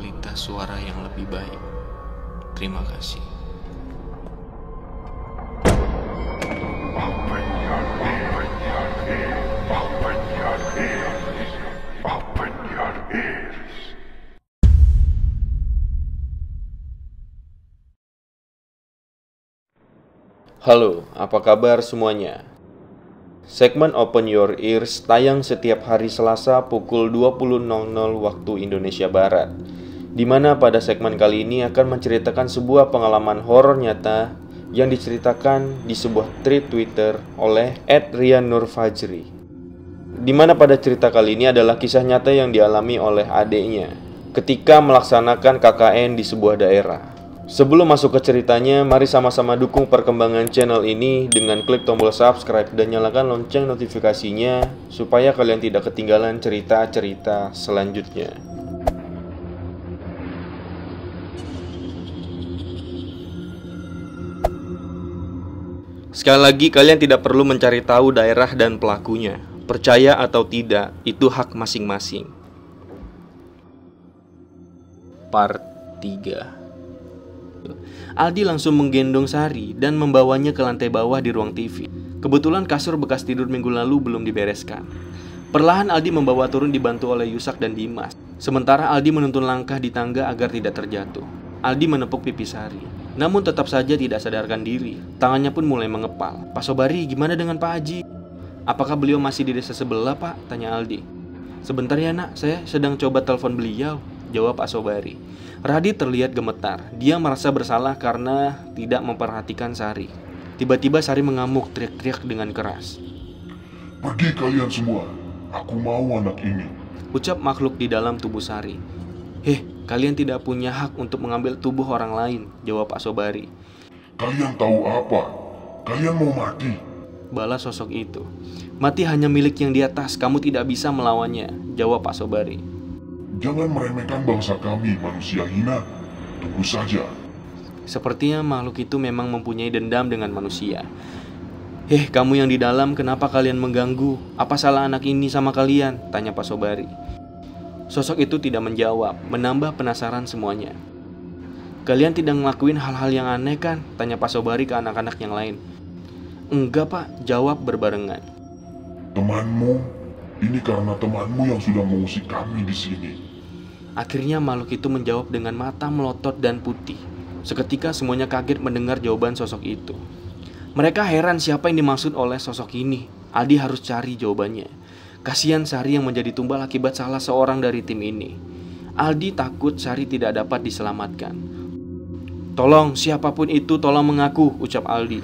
kualitas suara yang lebih baik. Terima kasih. Halo, apa kabar semuanya? Segmen Open Your Ears tayang setiap hari Selasa pukul 20.00 waktu Indonesia Barat, di mana pada segmen kali ini akan menceritakan sebuah pengalaman horor nyata yang diceritakan di sebuah thread Twitter oleh @riannurfajri. Di mana pada cerita kali ini adalah kisah nyata yang dialami oleh adiknya ketika melaksanakan KKN di sebuah daerah. Sebelum masuk ke ceritanya, mari sama-sama dukung perkembangan channel ini dengan klik tombol subscribe dan nyalakan lonceng notifikasinya supaya kalian tidak ketinggalan cerita-cerita selanjutnya. Sekali lagi, kalian tidak perlu mencari tahu daerah dan pelakunya. Percaya atau tidak, itu hak masing-masing. Part 3. Aldi langsung menggendong Sari dan membawanya ke lantai bawah di ruang TV. Kebetulan kasur bekas tidur minggu lalu belum dibereskan. Perlahan Aldi membawa turun dibantu oleh Yusak dan Dimas. Sementara Aldi menuntun langkah di tangga agar tidak terjatuh. Aldi menepuk pipi Sari, namun tetap saja tidak sadarkan diri. Tangannya pun mulai mengepal. "Pak Sobari, gimana dengan Pak Haji? Apakah beliau masih di desa sebelah, Pak?" tanya Aldi. "Sebentar ya nak, saya sedang coba telepon beliau," jawab Pak Sobari. Radit terlihat gemetar. Dia merasa bersalah karena tidak memperhatikan Sari. Tiba-tiba Sari mengamuk, teriak-teriak dengan keras. "Pergi kalian semua, aku mau anak ini," ucap makhluk di dalam tubuh Sari. Kalian tidak punya hak untuk mengambil tubuh orang lain," jawab Pak Sobari. "Kalian tahu apa? Kalian mau mati," balas sosok itu. "Mati hanya milik yang di atas, kamu tidak bisa melawannya," jawab Pak Sobari. "Jangan meremehkan bangsa kami, manusia hina. Tunggu saja." Sepertinya makhluk itu memang mempunyai dendam dengan manusia. Kamu yang di dalam, kenapa kalian mengganggu? Apa salah anak ini sama kalian?" tanya Pak Sobari. Sosok itu tidak menjawab, menambah penasaran semuanya. "Kalian tidak ngelakuin hal-hal yang aneh kan?" tanya Pak Sobari ke anak-anak yang lain. "Enggak Pak," jawab berbarengan. "Temanmu, ini karena temanmu yang sudah mengusik kami di sini." Akhirnya makhluk itu menjawab dengan mata melotot dan putih. Seketika semuanya kaget mendengar jawaban sosok itu. Mereka heran siapa yang dimaksud oleh sosok ini. Aldi harus cari jawabannya. Kasihan Sari yang menjadi tumbal akibat salah seorang dari tim ini. Aldi takut Sari tidak dapat diselamatkan. "Tolong, siapapun itu tolong mengaku," ucap Aldi.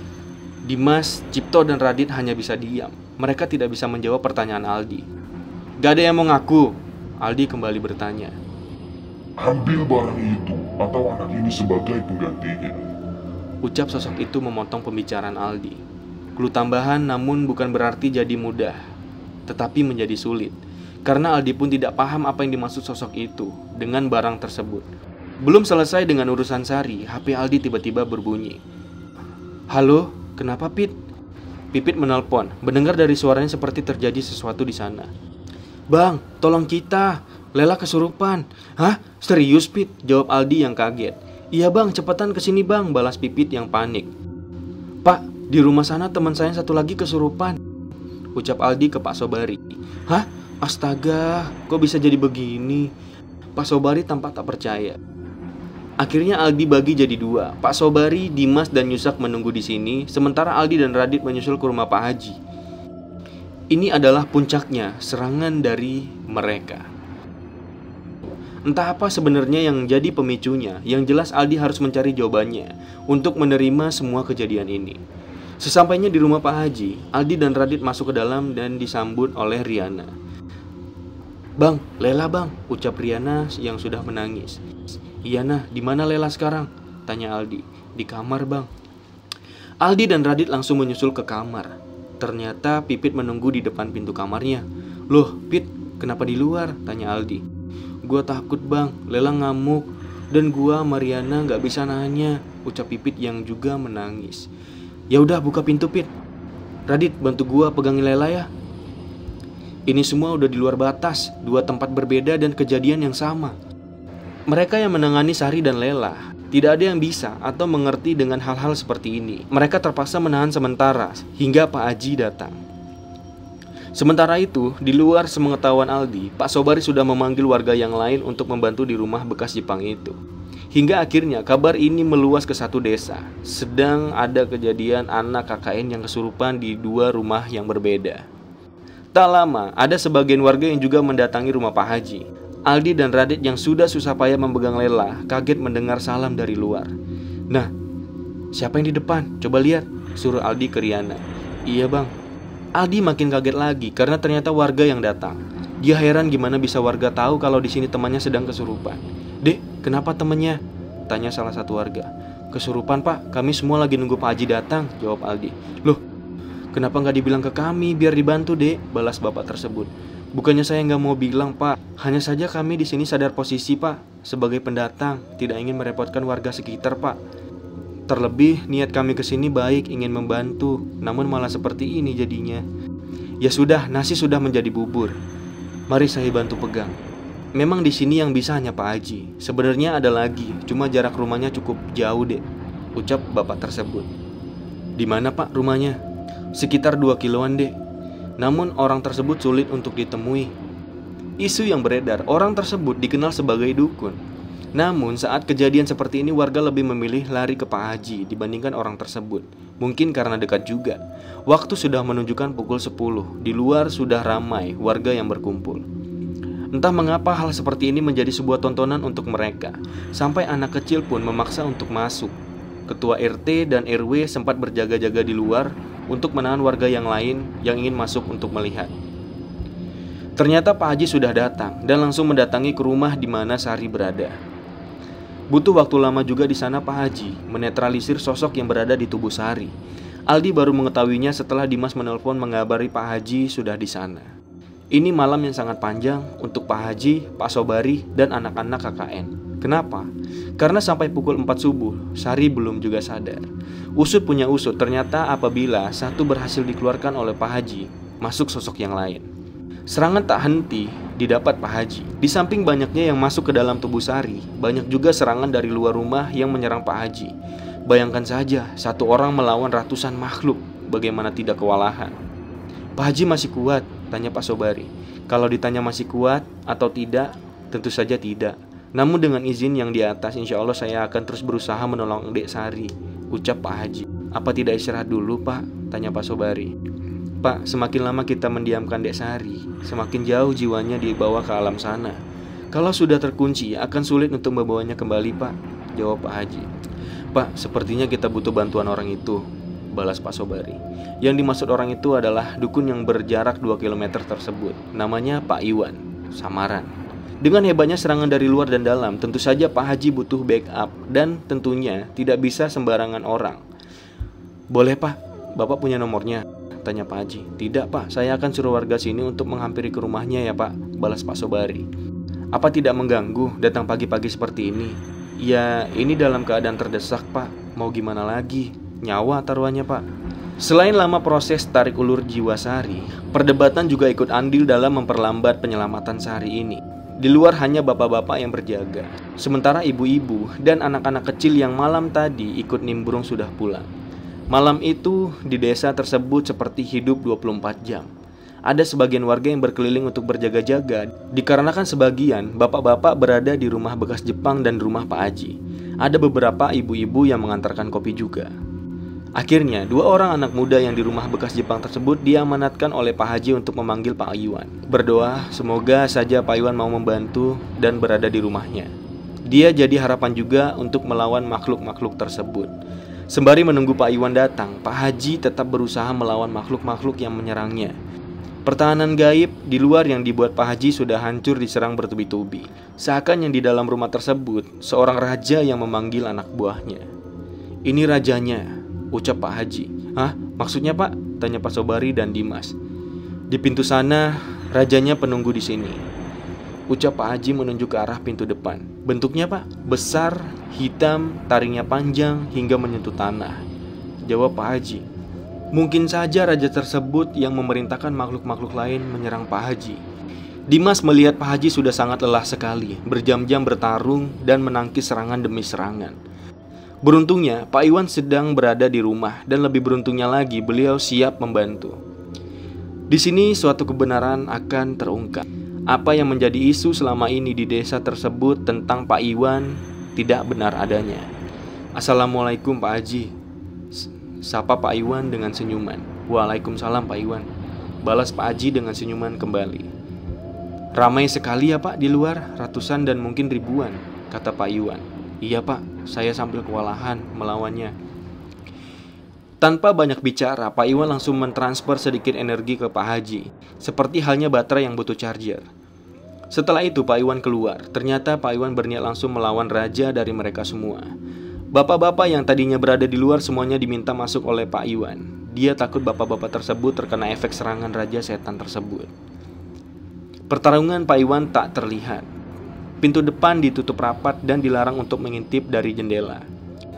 Dimas, Cipto, dan Radit hanya bisa diam. Mereka tidak bisa menjawab pertanyaan Aldi. "Gak ada yang mau ngaku?" Aldi kembali bertanya. "Ambil barang itu atau anak ini sebagai penggantinya," ucap sosok itu memotong pembicaraan Aldi. Clue tambahan namun bukan berarti jadi mudah, tetapi menjadi sulit. Karena Aldi pun tidak paham apa yang dimaksud sosok itu dengan barang tersebut. Belum selesai dengan urusan Sari, HP Aldi tiba-tiba berbunyi. "Halo, kenapa Pit?" Pipit menelpon. Mendengar dari suaranya seperti terjadi sesuatu di sana. "Bang, tolong kita, Lela kesurupan." "Hah? Serius Pit?" jawab Aldi yang kaget. "Iya bang, cepetan kesini bang," balas Pipit yang panik. "Pak, di rumah sana teman saya satu lagi kesurupan," ucap Aldi ke Pak Sobari. "Hah? Astaga, kok bisa jadi begini?" Pak Sobari tampak tak percaya. Akhirnya Aldi bagi jadi dua. Pak Sobari, Dimas, dan Yusak menunggu di sini, sementara Aldi dan Radit menyusul ke rumah Pak Haji. Ini adalah puncaknya serangan dari mereka. Entah apa sebenarnya yang jadi pemicunya. Yang jelas Aldi harus mencari jawabannya untuk menerima semua kejadian ini. Sesampainya di rumah Pak Haji, Aldi dan Radit masuk ke dalam dan disambut oleh Riana. "Bang, Lela bang," ucap Riana yang sudah menangis. "Iya nah, di mana Lela sekarang?" tanya Aldi. "Di kamar bang." Aldi dan Radit langsung menyusul ke kamar. Ternyata Pipit menunggu di depan pintu kamarnya. "Loh Pit, kenapa di luar?" tanya Aldi. "Gua takut bang, Lela ngamuk, dan gua sama Riana gak bisa nanya," ucap Pipit yang juga menangis. "Ya udah buka pintu Pit. Radit, bantu gua pegangin Lela ya." Ini semua udah di luar batas, dua tempat berbeda dan kejadian yang sama. Mereka yang menangani Sari dan Lela tidak ada yang bisa atau mengerti dengan hal-hal seperti ini. Mereka terpaksa menahan sementara hingga Pak Haji datang. Sementara itu, di luar sepengetahuan Aldi, Pak Sobari sudah memanggil warga yang lain untuk membantu di rumah bekas Jepang itu. Hingga akhirnya kabar ini meluas ke satu desa. Sedang ada kejadian anak KKN yang kesurupan di dua rumah yang berbeda. Tak lama, ada sebagian warga yang juga mendatangi rumah Pak Haji. Aldi dan Radit yang sudah susah payah memegang Lela kaget mendengar salam dari luar. "Nah, siapa yang di depan? Coba lihat," suruh Aldi ke Riana. "Iya bang." Aldi makin kaget lagi karena ternyata warga yang datang. Dia heran gimana bisa warga tahu kalau di sini temannya sedang kesurupan. "Dek, kenapa temannya?" tanya salah satu warga. "Kesurupan pak, kami semua lagi nunggu Pak Haji datang," jawab Aldi. "Loh, kenapa nggak dibilang ke kami biar dibantu dek?" balas bapak tersebut. "Bukannya saya nggak mau bilang pak, hanya saja kami di sini sadar posisi pak. Sebagai pendatang, tidak ingin merepotkan warga sekitar pak. Terlebih niat kami kesini baik, ingin membantu, namun malah seperti ini jadinya. Ya sudah, nasi sudah menjadi bubur. Mari saya bantu pegang. Memang di sini yang bisa hanya Pak Haji. Sebenarnya ada lagi, cuma jarak rumahnya cukup jauh dek," ucap bapak tersebut. "Di mana pak rumahnya?" "Sekitar 2 kiloan dek. Namun orang tersebut sulit untuk ditemui." Isu yang beredar, orang tersebut dikenal sebagai dukun. Namun saat kejadian seperti ini warga lebih memilih lari ke Pak Haji dibandingkan orang tersebut. Mungkin karena dekat juga. Waktu sudah menunjukkan pukul 10. Di luar sudah ramai warga yang berkumpul. Entah mengapa hal seperti ini menjadi sebuah tontonan untuk mereka. Sampai anak kecil pun memaksa untuk masuk. Ketua RT dan RW sempat berjaga-jaga di luar untuk menahan warga yang lain yang ingin masuk untuk melihat. Ternyata Pak Haji sudah datang dan langsung mendatangi ke rumah di mana Sari berada. Butuh waktu lama juga di sana Pak Haji menetralisir sosok yang berada di tubuh Sari. Aldi baru mengetahuinya setelah Dimas menelpon mengabari Pak Haji sudah di sana. Ini malam yang sangat panjang untuk Pak Haji, Pak Sobari, dan anak-anak KKN. Kenapa? Karena sampai pukul 4 subuh, Sari belum juga sadar. Usut punya usut, ternyata apabila satu berhasil dikeluarkan oleh Pak Haji, masuk sosok yang lain. Serangan tak henti didapat Pak Haji. Di samping banyaknya yang masuk ke dalam tubuh Sari, banyak juga serangan dari luar rumah yang menyerang Pak Haji. Bayangkan saja, satu orang melawan ratusan makhluk, bagaimana tidak kewalahan. "Pak Haji masih kuat?" tanya Pak Sobari. Kalau ditanya masih kuat atau tidak, tentu saja tidak. Namun dengan izin yang di atas, insya Allah saya akan terus berusaha menolong Dek Sari, ucap Pak Haji. "Apa tidak istirahat dulu Pak?" tanya Pak Sobari. "Pak, semakin lama kita mendiamkan Dek Sari, semakin jauh jiwanya dibawa ke alam sana. Kalau sudah terkunci, akan sulit untuk membawanya kembali Pak," jawab Pak Haji. "Pak, sepertinya kita butuh bantuan orang itu," balas Pak Sobari. Yang dimaksud orang itu adalah dukun yang berjarak 2 km tersebut. Namanya Pak Iwan, samaran. Dengan hebatnya serangan dari luar dan dalam, tentu saja Pak Haji butuh backup dan tentunya tidak bisa sembarangan orang. "Boleh Pak, Bapak punya nomornya?" tanya Pak Haji. "Tidak Pak, saya akan suruh warga sini untuk menghampiri ke rumahnya ya Pak," balas Pak Sobari. "Apa tidak mengganggu datang pagi-pagi seperti ini?" "Ya, ini dalam keadaan terdesak Pak, mau gimana lagi, nyawa taruhannya Pak." Selain lama proses tarik ulur jiwa Sari, perdebatan juga ikut andil dalam memperlambat penyelamatan Sari ini. Di luar hanya bapak-bapak yang berjaga, sementara ibu-ibu dan anak-anak kecil yang malam tadi ikut nimbrung sudah pulang. Malam itu di desa tersebut seperti hidup 24 jam. Ada sebagian warga yang berkeliling untuk berjaga-jaga, dikarenakan sebagian bapak-bapak berada di rumah bekas Jepang dan rumah Pak Haji. Ada beberapa ibu-ibu yang mengantarkan kopi juga. Akhirnya, 2 orang anak muda yang di rumah bekas Jepang tersebut diamanatkan oleh Pak Haji untuk memanggil Pak Iwan. Berdoa, semoga saja Pak Iwan mau membantu dan berada di rumahnya. Dia jadi harapan juga untuk melawan makhluk-makhluk tersebut. Sembari menunggu Pak Iwan datang, Pak Haji tetap berusaha melawan makhluk-makhluk yang menyerangnya. Pertahanan gaib di luar yang dibuat Pak Haji sudah hancur diserang bertubi-tubi. Seakan yang di dalam rumah tersebut, seorang raja yang memanggil anak buahnya. "Ini rajanya," ucap Pak Haji. "Hah? Maksudnya Pak?" tanya Pak Sobari dan Dimas. "Di pintu sana, rajanya penunggu di sini," ucap Pak Haji menunjuk ke arah pintu depan. "Bentuknya Pak, besar, hitam, taringnya panjang hingga menyentuh tanah," jawab Pak Haji. Mungkin saja raja tersebut yang memerintahkan makhluk-makhluk lain menyerang Pak Haji. Dimas melihat Pak Haji sudah sangat lelah sekali, berjam-jam bertarung dan menangkis serangan demi serangan. Beruntungnya, Pak Iwan sedang berada di rumah dan lebih beruntungnya lagi beliau siap membantu. Di sini suatu kebenaran akan terungkap. Apa yang menjadi isu selama ini di desa tersebut tentang Pak Iwan tidak benar adanya. Assalamualaikum Pak Haji, sapa Pak Iwan dengan senyuman. Waalaikumsalam Pak Iwan, balas Pak Haji dengan senyuman kembali. Ramai sekali ya Pak di luar, ratusan dan mungkin ribuan, kata Pak Iwan. Iya Pak, saya sambil kewalahan melawannya. Tanpa banyak bicara, Pak Iwan langsung mentransfer sedikit energi ke Pak Haji, seperti halnya baterai yang butuh charger. Setelah itu Pak Iwan keluar. Ternyata Pak Iwan berniat langsung melawan raja dari mereka semua. Bapak-bapak yang tadinya berada di luar semuanya diminta masuk oleh Pak Iwan. Dia takut bapak-bapak tersebut terkena efek serangan raja setan tersebut. Pertarungan Pak Iwan tak terlihat. Pintu depan ditutup rapat dan dilarang untuk mengintip dari jendela.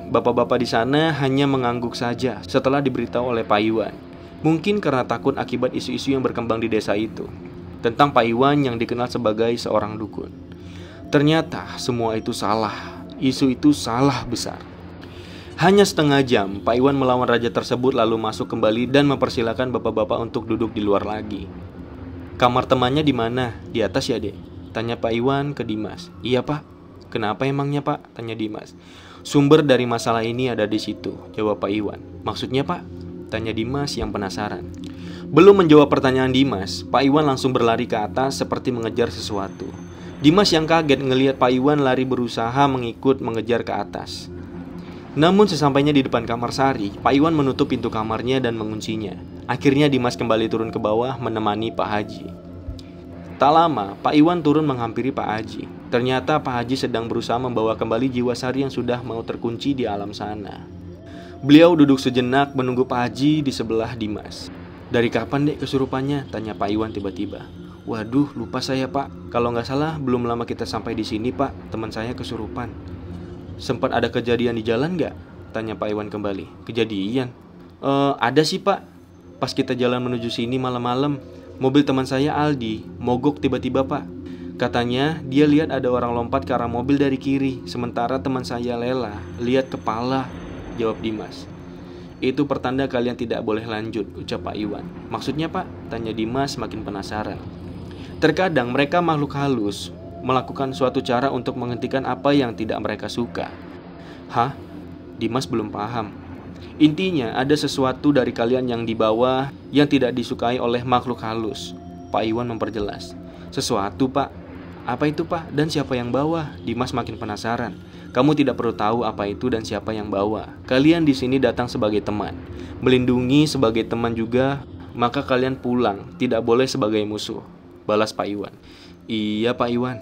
Bapak-bapak di sana hanya mengangguk saja setelah diberitahu oleh Pak Iwan. Mungkin karena takut akibat isu-isu yang berkembang di desa itu tentang Pak Iwan yang dikenal sebagai seorang dukun. Ternyata semua itu salah. Isu itu salah besar. Hanya setengah jam, Pak Iwan melawan raja tersebut lalu masuk kembali dan mempersilahkan bapak-bapak untuk duduk di luar lagi. Kamar temannya di mana? Di atas ya, Dek? Tanya Pak Iwan ke Dimas. Iya, Pak. Kenapa emangnya, Pak? Tanya Dimas. Sumber dari masalah ini ada di situ, jawab Pak Iwan. Maksudnya, Pak? Tanya Dimas yang penasaran. Belum menjawab pertanyaan Dimas, Pak Iwan langsung berlari ke atas seperti mengejar sesuatu. Dimas yang kaget ngelihat Pak Iwan lari berusaha mengejar ke atas. Namun sesampainya di depan kamar Sari, Pak Iwan menutup pintu kamarnya dan menguncinya. Akhirnya Dimas kembali turun ke bawah menemani Pak Haji. Tak lama, Pak Iwan turun menghampiri Pak Haji. Ternyata Pak Haji sedang berusaha membawa kembali jiwa Sari yang sudah mau terkunci di alam sana. Beliau duduk sejenak menunggu Pak Haji di sebelah Dimas. Dari kapan Dek kesurupannya? Tanya Pak Iwan tiba-tiba. Waduh, lupa saya Pak. Kalau nggak salah belum lama kita sampai di sini Pak, teman saya kesurupan. Sempat ada kejadian di jalan nggak? Tanya Pak Iwan kembali. Kejadian? Ada sih Pak. Pas kita jalan menuju sini malam-malam, mobil teman saya Aldi mogok tiba-tiba Pak. Katanya dia lihat ada orang lompat ke arah mobil dari kiri, sementara teman saya Lela lihat kepala, jawab Dimas. Itu pertanda kalian tidak boleh lanjut, ucap Pak Iwan. Maksudnya Pak? Tanya Dimas makin penasaran. Terkadang mereka makhluk halus melakukan suatu cara untuk menghentikan apa yang tidak mereka suka. Hah? Dimas belum paham. Intinya ada sesuatu dari kalian yang di bawah yang tidak disukai oleh makhluk halus. Pak Iwan memperjelas. Sesuatu Pak. Apa itu Pak? Dan siapa yang bawa? Dimas makin penasaran. Kamu tidak perlu tahu apa itu dan siapa yang bawa. Kalian di sini datang sebagai teman, melindungi sebagai teman juga, maka kalian pulang, tidak boleh sebagai musuh, balas Pak Iwan. Iya Pak Iwan,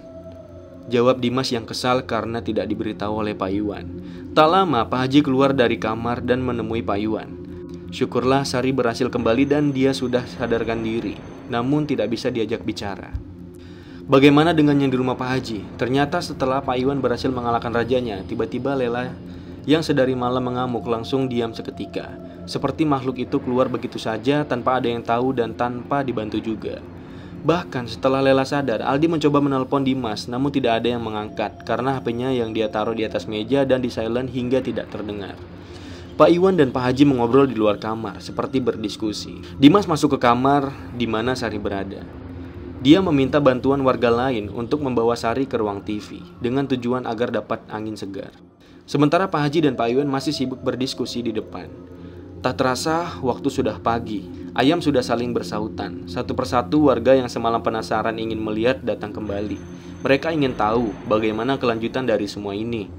jawab Dimas yang kesal karena tidak diberitahu oleh Pak Iwan. Tak lama Pak Haji keluar dari kamar dan menemui Pak Iwan. Syukurlah Sari berhasil kembali dan dia sudah sadarkan diri, namun tidak bisa diajak bicara. Bagaimana dengan yang di rumah Pak Haji? Ternyata setelah Pak Iwan berhasil mengalahkan rajanya, tiba-tiba Lela yang sedari malam mengamuk langsung diam seketika. Seperti makhluk itu keluar begitu saja tanpa ada yang tahu dan tanpa dibantu juga. Bahkan setelah Lela sadar, Aldi mencoba menelpon Dimas, namun tidak ada yang mengangkat karena HP-nya yang dia taruh di atas meja dan di silent hingga tidak terdengar. Pak Iwan dan Pak Haji mengobrol di luar kamar, seperti berdiskusi. Dimas masuk ke kamar di mana Sari berada. Dia meminta bantuan warga lain untuk membawa Sari ke ruang TV dengan tujuan agar dapat angin segar. Sementara Pak Haji dan Pak Iwan masih sibuk berdiskusi di depan. Tak terasa waktu sudah pagi. Ayam sudah saling bersautan. Satu persatu warga yang semalam penasaran ingin melihat datang kembali. Mereka ingin tahu bagaimana kelanjutan dari semua ini.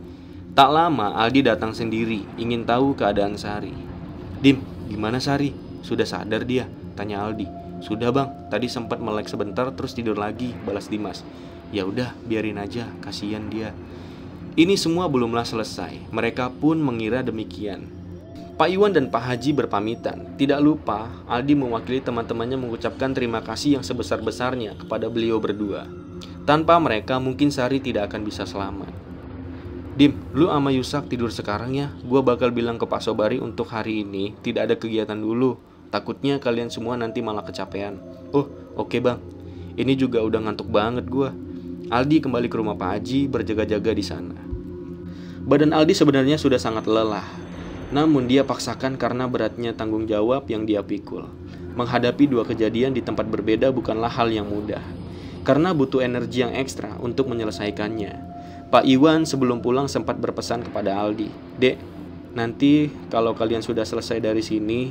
Tak lama Aldi datang sendiri, ingin tahu keadaan Sari. Dim, gimana Sari? Sudah sadar dia? Tanya Aldi. Sudah bang, tadi sempat melek sebentar terus tidur lagi, balas Dimas. Ya udah, biarin aja, kasihan dia. Ini semua belumlah selesai. Mereka pun mengira demikian. Pak Iwan dan Pak Haji berpamitan. Tidak lupa, Aldi mewakili teman-temannya mengucapkan terima kasih yang sebesar-besarnya kepada beliau berdua. Tanpa mereka mungkin Sari tidak akan bisa selamat. Dim, lu sama Yusak tidur sekarang ya. Gua bakal bilang ke Pak Sobari untuk hari ini tidak ada kegiatan dulu. Takutnya kalian semua nanti malah kecapean. Oh, oke bang. Ini juga udah ngantuk banget gua. Aldi kembali ke rumah Pak Haji berjaga-jaga di sana. Badan Aldi sebenarnya sudah sangat lelah. Namun dia paksakan karena beratnya tanggung jawab yang dia pikul. Menghadapi dua kejadian di tempat berbeda bukanlah hal yang mudah. Karena butuh energi yang ekstra untuk menyelesaikannya. Pak Iwan sebelum pulang sempat berpesan kepada Aldi, "Dek, nanti kalau kalian sudah selesai dari sini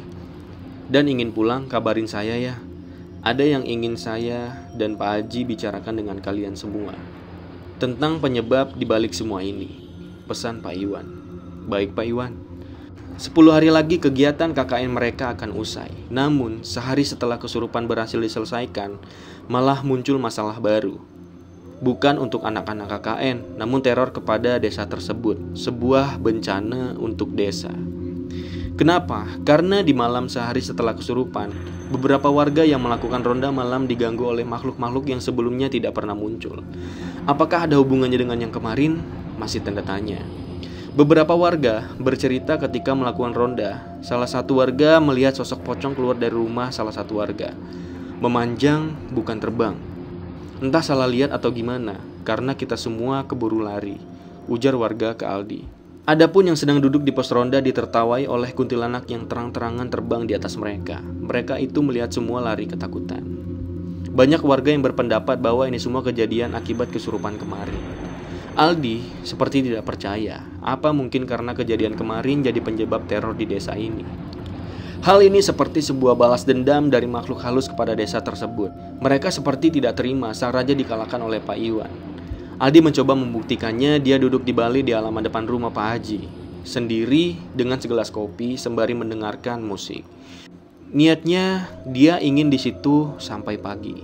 dan ingin pulang, kabarin saya ya. Ada yang ingin saya dan Pak Haji bicarakan dengan kalian semua. Tentang penyebab dibalik semua ini." Pesan Pak Iwan. "Baik Pak Iwan." 10 hari lagi kegiatan KKN mereka akan usai. Namun sehari setelah kesurupan berhasil diselesaikan, malah muncul masalah baru. Bukan untuk anak-anak KKN, namun teror kepada desa tersebut. Sebuah bencana untuk desa. Kenapa? Karena di malam sehari setelah kesurupan, beberapa warga yang melakukan ronda malam diganggu oleh makhluk-makhluk yang sebelumnya tidak pernah muncul. Apakah ada hubungannya dengan yang kemarin? Masih tanda tanya. Beberapa warga bercerita ketika melakukan ronda, salah satu warga melihat sosok pocong keluar dari rumah salah satu warga. Memanjang, bukan terbang. Entah salah lihat atau gimana, karena kita semua keburu lari, ujar warga ke Aldi. Adapun yang sedang duduk di pos ronda ditertawai oleh kuntilanak yang terang-terangan terbang di atas mereka. Mereka itu melihat semua lari ketakutan. Banyak warga yang berpendapat bahwa ini semua kejadian akibat kesurupan kemarin. Aldi seperti tidak percaya. Apa mungkin karena kejadian kemarin jadi penyebab teror di desa ini? Hal ini seperti sebuah balas dendam dari makhluk halus kepada desa tersebut. Mereka seperti tidak terima sang raja dikalahkan oleh Pak Iwan. Aldi mencoba membuktikannya. Dia duduk di bali di halaman depan rumah Pak Haji, sendiri dengan segelas kopi sembari mendengarkan musik. Niatnya dia ingin di situ sampai pagi.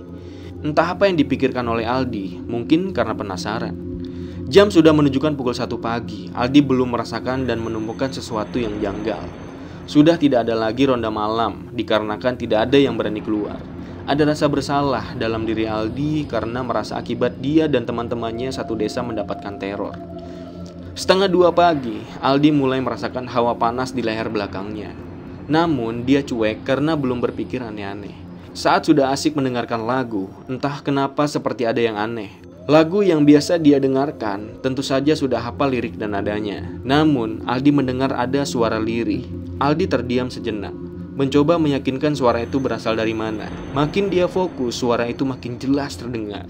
Entah apa yang dipikirkan oleh Aldi, mungkin karena penasaran. Jam sudah menunjukkan pukul 1 pagi. Aldi belum merasakan dan menemukan sesuatu yang janggal. Sudah tidak ada lagi ronda malam dikarenakan tidak ada yang berani keluar. Ada rasa bersalah dalam diri Aldi karena merasa akibat dia dan teman-temannya satu desa mendapatkan teror. 1:30 pagi, Aldi mulai merasakan hawa panas di leher belakangnya. Namun dia cuek karena belum berpikir aneh-aneh. Saat sudah asik mendengarkan lagu, entah kenapa seperti ada yang aneh. Lagu yang biasa dia dengarkan tentu saja sudah hafal lirik dan nadanya. Namun Aldi mendengar ada suara lirih. Aldi terdiam sejenak, mencoba meyakinkan suara itu berasal dari mana. Makin dia fokus, suara itu makin jelas terdengar.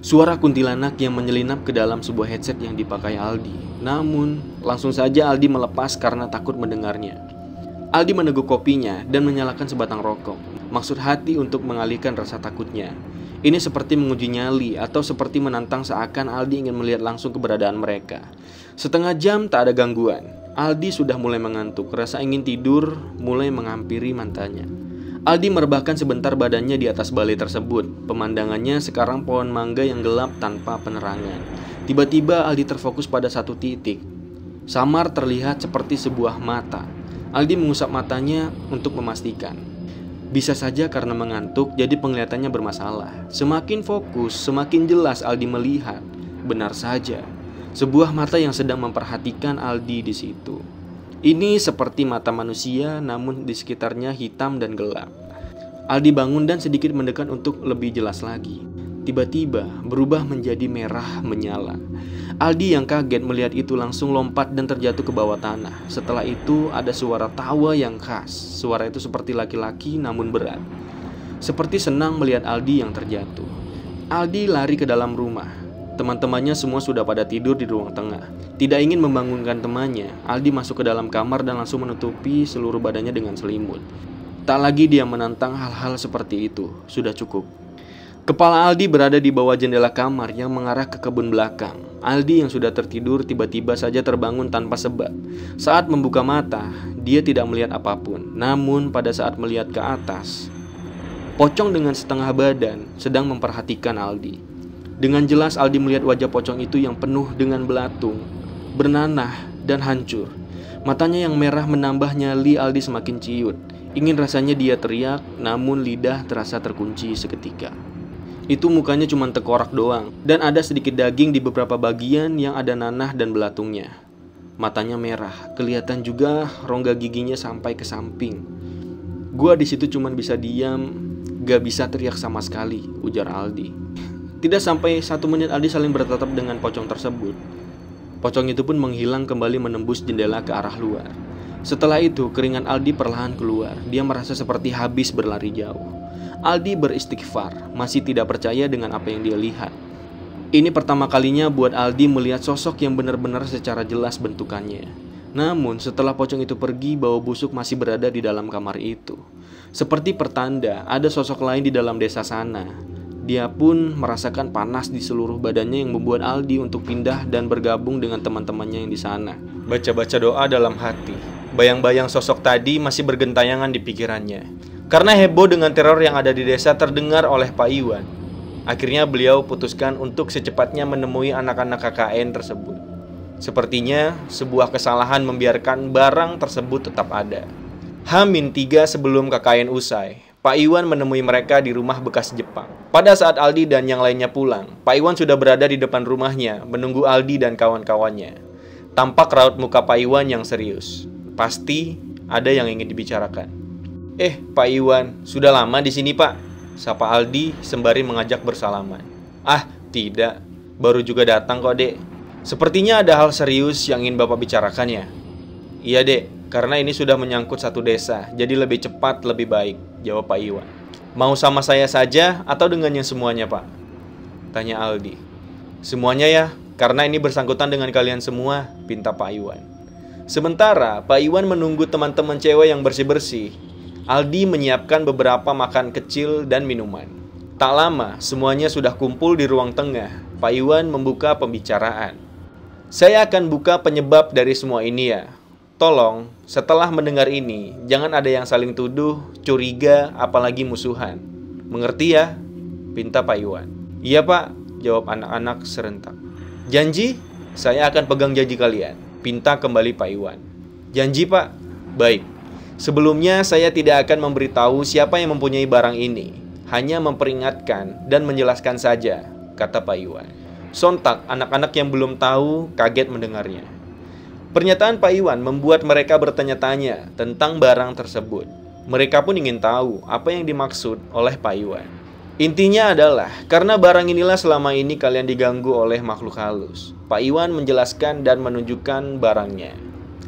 Suara kuntilanak yang menyelinap ke dalam sebuah headset yang dipakai Aldi. Namun langsung saja Aldi melepas karena takut mendengarnya. Aldi meneguk kopinya dan menyalakan sebatang rokok. Maksud hati untuk mengalihkan rasa takutnya. Ini seperti menguji nyali atau seperti menantang seakan Aldi ingin melihat langsung keberadaan mereka. 1/2 jam tak ada gangguan. Aldi sudah mulai mengantuk. Rasa ingin tidur mulai menghampiri matanya. Aldi merebahkan sebentar badannya di atas balai tersebut. Pemandangannya sekarang pohon mangga yang gelap tanpa penerangan. Tiba-tiba Aldi terfokus pada satu titik. Samar terlihat seperti sebuah mata. Aldi mengusap matanya untuk memastikan. Bisa saja karena mengantuk, jadi penglihatannya bermasalah. Semakin fokus, semakin jelas Aldi melihat. Benar saja, sebuah mata yang sedang memperhatikan Aldi di situ. Ini seperti mata manusia, namun di sekitarnya hitam dan gelap. Aldi bangun dan sedikit mendekat untuk lebih jelas lagi. Tiba-tiba berubah menjadi merah menyala. Aldi yang kaget melihat itu langsung lompat dan terjatuh ke bawah tanah. Setelah itu ada suara tawa yang khas. Suara itu seperti laki-laki namun berat. Seperti senang melihat Aldi yang terjatuh. Aldi lari ke dalam rumah. Teman-temannya semua sudah pada tidur di ruang tengah. Tidak ingin membangunkan temannya, Aldi masuk ke dalam kamar dan langsung menutupi seluruh badannya dengan selimut. Tak lagi dia menantang hal-hal seperti itu. Sudah cukup. Kepala Aldi berada di bawah jendela kamar yang mengarah ke kebun belakang. Aldi yang sudah tertidur tiba-tiba saja terbangun tanpa sebab. Saat membuka mata, dia tidak melihat apapun. Namun pada saat melihat ke atas, pocong dengan setengah badan sedang memperhatikan Aldi. Dengan jelas Aldi melihat wajah pocong itu yang penuh dengan belatung, bernanah dan hancur. Matanya yang merah menambah nyali Aldi semakin ciut. Ingin rasanya dia teriak, namun lidah terasa terkunci seketika. Itu mukanya cuma tengkorak doang, dan ada sedikit daging di beberapa bagian yang ada nanah dan belatungnya. Matanya merah, kelihatan juga rongga giginya sampai ke samping. Gua di situ cuma bisa diam Gak bisa teriak sama sekali, ujar Aldi. Tidak sampai 1 menit Aldi saling bertatap dengan pocong tersebut. Pocong itu pun menghilang kembali menembus jendela ke arah luar. Setelah itu keringat Aldi perlahan keluar. Dia merasa seperti habis berlari jauh. Aldi beristighfar, masih tidak percaya dengan apa yang dia lihat. Ini pertama kalinya buat Aldi melihat sosok yang benar-benar secara jelas bentukannya. Namun setelah pocong itu pergi, bau busuk masih berada di dalam kamar itu. Seperti pertanda ada sosok lain di dalam desa sana. Dia pun merasakan panas di seluruh badannya yang membuat Aldi untuk pindah dan bergabung dengan teman-temannya yang di sana. Baca-baca doa dalam hati. Bayang-bayang sosok tadi masih bergentayangan di pikirannya. Karena heboh dengan teror yang ada di desa terdengar oleh Pak Iwan. Akhirnya beliau putuskan untuk secepatnya menemui anak-anak KKN tersebut. Sepertinya sebuah kesalahan membiarkan barang tersebut tetap ada. H-3 sebelum KKN usai, Pak Iwan menemui mereka di rumah bekas Jepang. Pada saat Aldi dan yang lainnya pulang, Pak Iwan sudah berada di depan rumahnya menunggu Aldi dan kawan-kawannya. Tampak raut muka Pak Iwan yang serius. Pasti ada yang ingin dibicarakan. Pak Iwan, sudah lama di sini, Pak?" sapa Aldi sembari mengajak bersalaman. "Ah, tidak. Baru juga datang kok, Dek. Sepertinya ada hal serius yang ingin Bapak bicarakan ya?" "Iya, Dek. Karena ini sudah menyangkut satu desa, jadi lebih cepat lebih baik," jawab Pak Iwan. "Mau sama saya saja atau dengannya semuanya, Pak?" tanya Aldi. "Semuanya ya, karena ini bersangkutan dengan kalian semua," pinta Pak Iwan. Sementara Pak Iwan menunggu teman-teman cewek yang bersih-bersih, Aldi menyiapkan beberapa makan kecil dan minuman. Tak lama, semuanya sudah kumpul di ruang tengah. Pak Iwan membuka pembicaraan. "Saya akan buka penyebab dari semua ini ya. Tolong, setelah mendengar ini, jangan ada yang saling tuduh, curiga, apalagi musuhan. Mengerti ya?" pinta Pak Iwan. "Iya, Pak," jawab anak-anak serentak. "Janji?" "Saya akan pegang janji kalian," pinta kembali Pak Iwan. "Janji, Pak." "Baik. Sebelumnya saya tidak akan memberitahu siapa yang mempunyai barang ini. Hanya memperingatkan dan menjelaskan saja," kata Pak Iwan. Sontak anak-anak yang belum tahu kaget mendengarnya. Pernyataan Pak Iwan membuat mereka bertanya-tanya tentang barang tersebut. Mereka pun ingin tahu apa yang dimaksud oleh Pak Iwan. Intinya adalah karena barang inilah selama ini kalian diganggu oleh makhluk halus. Pak Iwan menjelaskan dan menunjukkan barangnya.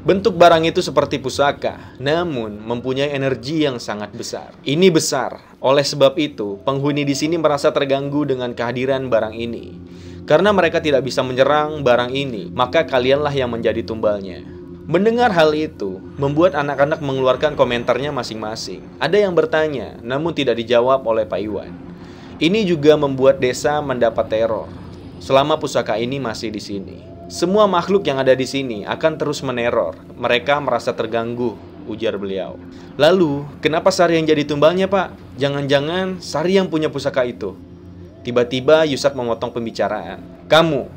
Bentuk barang itu seperti pusaka, namun mempunyai energi yang sangat besar. Ini besar, oleh sebab itu penghuni di sini merasa terganggu dengan kehadiran barang ini. Karena mereka tidak bisa menyerang barang ini, maka kalianlah yang menjadi tumbalnya. Mendengar hal itu, membuat anak-anak mengeluarkan komentarnya masing-masing. Ada yang bertanya, namun tidak dijawab oleh Pak Iwan. Ini juga membuat desa mendapat teror. Selama pusaka ini masih di sini, semua makhluk yang ada di sini akan terus meneror. Mereka merasa terganggu, ujar beliau. "Lalu, kenapa Sari yang jadi tumbalnya, Pak? Jangan-jangan Sari yang punya pusaka itu?" Tiba-tiba Yusak memotong pembicaraan. "Kamu,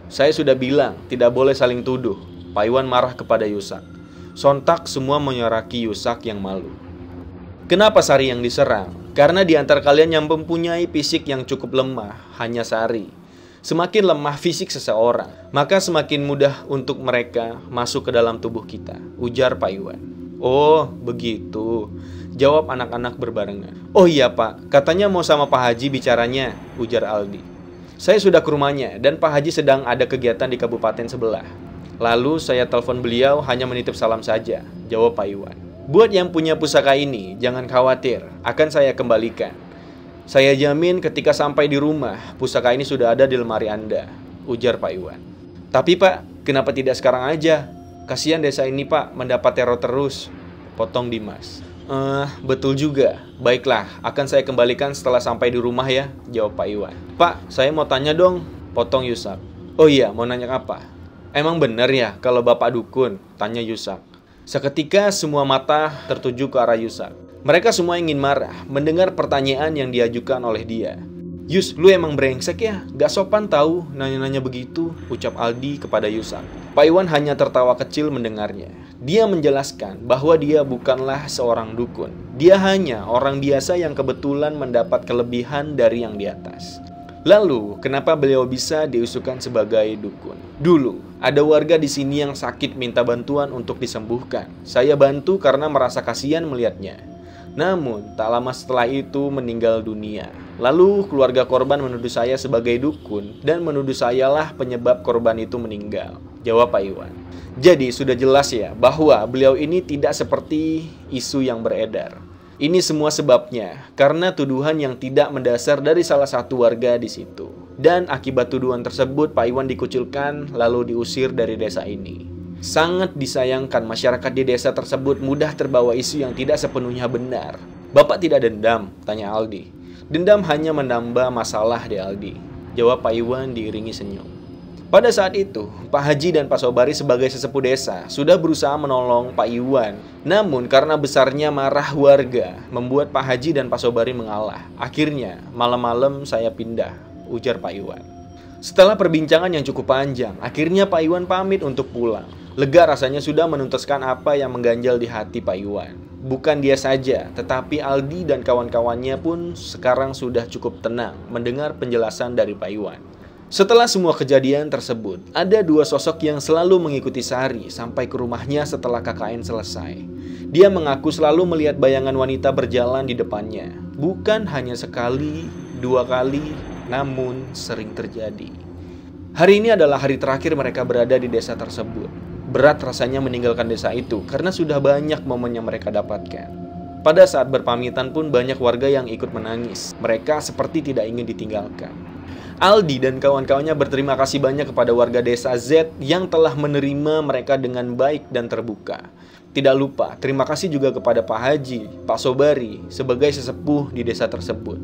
saya sudah bilang tidak boleh saling tuduh." Pak Iwan marah kepada Yusak. Sontak semua menyoraki Yusak yang malu. "Kenapa Sari yang diserang? Karena di antara kalian yang mempunyai fisik yang cukup lemah, hanya Sari. Semakin lemah fisik seseorang, maka semakin mudah untuk mereka masuk ke dalam tubuh kita," ujar Pak Iwan. "Oh, begitu," jawab anak-anak berbarengan. "Oh iya, Pak, katanya mau sama Pak Haji bicaranya," ujar Aldi. "Saya sudah ke rumahnya dan Pak Haji sedang ada kegiatan di kabupaten sebelah. Lalu saya telepon beliau hanya menitip salam saja," jawab Pak Iwan. "Buat yang punya pusaka ini, jangan khawatir, akan saya kembalikan. Saya jamin ketika sampai di rumah, pusaka ini sudah ada di lemari Anda," ujar Pak Iwan. "Tapi Pak, kenapa tidak sekarang aja? Kasihan desa ini, Pak, mendapat teror terus," potong Dimas. Betul juga. Baiklah, akan saya kembalikan setelah sampai di rumah ya," jawab Pak Iwan. "Pak, saya mau tanya dong," potong Yusak. "Oh iya, mau nanya apa?" "Emang benar ya kalau Bapak dukun?" tanya Yusak. Seketika semua mata tertuju ke arah Yusak. Mereka semua ingin marah mendengar pertanyaan yang diajukan oleh dia. "Yus, lu emang brengsek ya? Gak sopan tahu nanya-nanya begitu," ucap Aldi kepada Yusak. Pak Iwan hanya tertawa kecil mendengarnya. Dia menjelaskan bahwa dia bukanlah seorang dukun. Dia hanya orang biasa yang kebetulan mendapat kelebihan dari yang di atas. Lalu, kenapa beliau bisa diusulkan sebagai dukun? "Dulu, ada warga di sini yang sakit minta bantuan untuk disembuhkan. Saya bantu karena merasa kasihan melihatnya. Namun, tak lama setelah itu meninggal dunia. Lalu, keluarga korban menuduh saya sebagai dukun dan menuduh sayalah penyebab korban itu meninggal. Jawab Pak Iwan. Jadi, sudah jelas ya bahwa beliau ini tidak seperti isu yang beredar. Ini semua sebabnya karena tuduhan yang tidak mendasar dari salah satu warga di situ. Dan akibat tuduhan tersebut, Pak Iwan dikucilkan lalu diusir dari desa ini. Sangat disayangkan masyarakat di desa tersebut mudah terbawa isu yang tidak sepenuhnya benar. Bapak tidak dendam? Tanya Aldi. Dendam hanya menambah masalah deh Aldi, jawab Pak Iwan diiringi senyum. Pada saat itu, Pak Haji dan Pak Sobari sebagai sesepuh desa sudah berusaha menolong Pak Iwan. Namun karena besarnya marah warga, membuat Pak Haji dan Pak Sobari mengalah. Akhirnya, malam-malam saya pindah, ujar Pak Iwan. Setelah perbincangan yang cukup panjang, akhirnya Pak Iwan pamit untuk pulang. Lega rasanya sudah menuntaskan apa yang mengganjal di hati Pak Iwan. Bukan dia saja, tetapi Aldi dan kawan-kawannya pun sekarang sudah cukup tenang mendengar penjelasan dari Pak Iwan. Setelah semua kejadian tersebut, ada dua sosok yang selalu mengikuti Sari sampai ke rumahnya setelah KKN selesai. Dia mengaku selalu melihat bayangan wanita berjalan di depannya. Bukan hanya sekali, dua kali, namun sering terjadi. Hari ini adalah hari terakhir mereka berada di desa tersebut. Berat rasanya meninggalkan desa itu karena sudah banyak momen yang mereka dapatkan. Pada saat berpamitan pun banyak warga yang ikut menangis. Mereka seperti tidak ingin ditinggalkan. Aldi dan kawan-kawannya berterima kasih banyak kepada warga desa Z yang telah menerima mereka dengan baik dan terbuka. Tidak lupa, terima kasih juga kepada Pak Haji, Pak Sobari sebagai sesepuh di desa tersebut.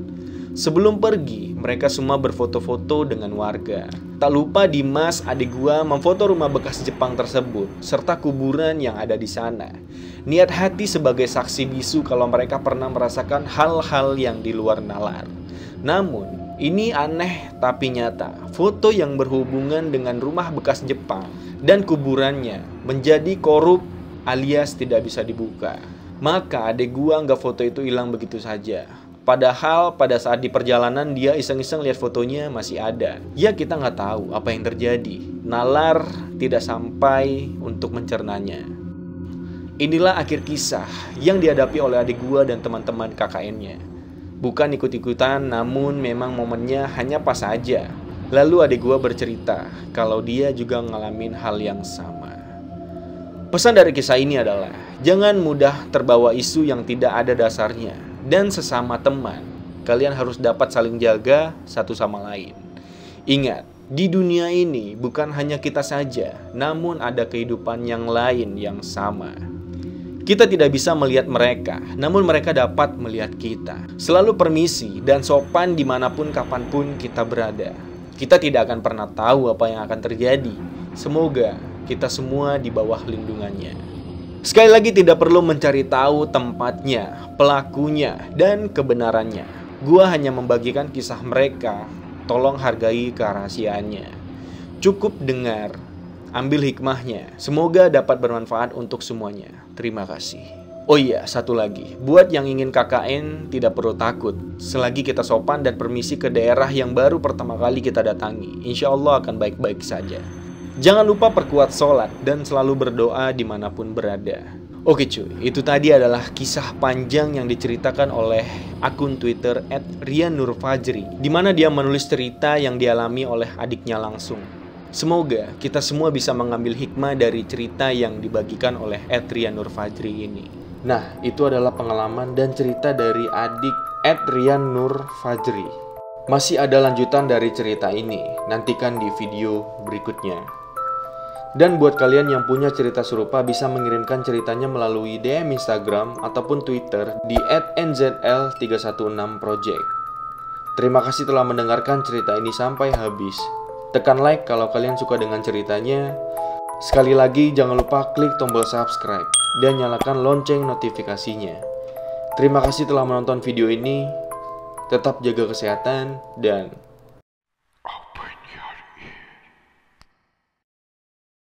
Sebelum pergi, mereka semua berfoto-foto dengan warga. Tak lupa Dimas, adik gua, memfoto rumah bekas Jepang tersebut, serta kuburan yang ada di sana. Niat hati sebagai saksi bisu kalau mereka pernah merasakan hal-hal yang di luar nalar. Namun, ini aneh tapi nyata. Foto yang berhubungan dengan rumah bekas Jepang dan kuburannya menjadi korup alias tidak bisa dibuka. Maka adik gua nggak foto itu hilang begitu saja. Padahal pada saat di perjalanan dia iseng-iseng lihat fotonya masih ada. Ya kita nggak tahu apa yang terjadi. Nalar tidak sampai untuk mencernanya. Inilah akhir kisah yang dihadapi oleh adik gua dan teman-teman KKN-nya. Bukan ikut-ikutan, namun memang momennya hanya pas saja. Lalu adik gua bercerita kalau dia juga ngalamin hal yang sama. Pesan dari kisah ini adalah jangan mudah terbawa isu yang tidak ada dasarnya. Dan sesama teman, kalian harus dapat saling jaga satu sama lain. Ingat, di dunia ini bukan hanya kita saja, namun ada kehidupan yang lain yang sama. Kita tidak bisa melihat mereka, namun mereka dapat melihat kita. Selalu permisi dan sopan dimanapun kapanpun kita berada. Kita tidak akan pernah tahu apa yang akan terjadi. Semoga kita semua di bawah lindungannya. Sekali lagi tidak perlu mencari tahu tempatnya, pelakunya, dan kebenarannya. Gua hanya membagikan kisah mereka, tolong hargai kerahasiaannya. Cukup dengar, ambil hikmahnya. Semoga dapat bermanfaat untuk semuanya. Terima kasih. Oh iya, satu lagi. Buat yang ingin KKN tidak perlu takut. Selagi kita sopan dan permisi ke daerah yang baru pertama kali kita datangi, insya Allah akan baik-baik saja. Jangan lupa perkuat sholat dan selalu berdoa dimanapun berada. Oke cuy, itu tadi adalah kisah panjang yang diceritakan oleh akun Twitter @riannurfajri, di mana dia menulis cerita yang dialami oleh adiknya langsung. Semoga kita semua bisa mengambil hikmah dari cerita yang dibagikan oleh @riannurfajri ini. Nah, itu adalah pengalaman dan cerita dari adik @riannurfajri. Masih ada lanjutan dari cerita ini, nantikan di video berikutnya. Dan buat kalian yang punya cerita serupa bisa mengirimkan ceritanya melalui DM Instagram ataupun Twitter di @nzl316project. Terima kasih telah mendengarkan cerita ini sampai habis. Tekan like kalau kalian suka dengan ceritanya. Sekali lagi jangan lupa klik tombol subscribe dan nyalakan lonceng notifikasinya. Terima kasih telah menonton video ini. Tetap jaga kesehatan dan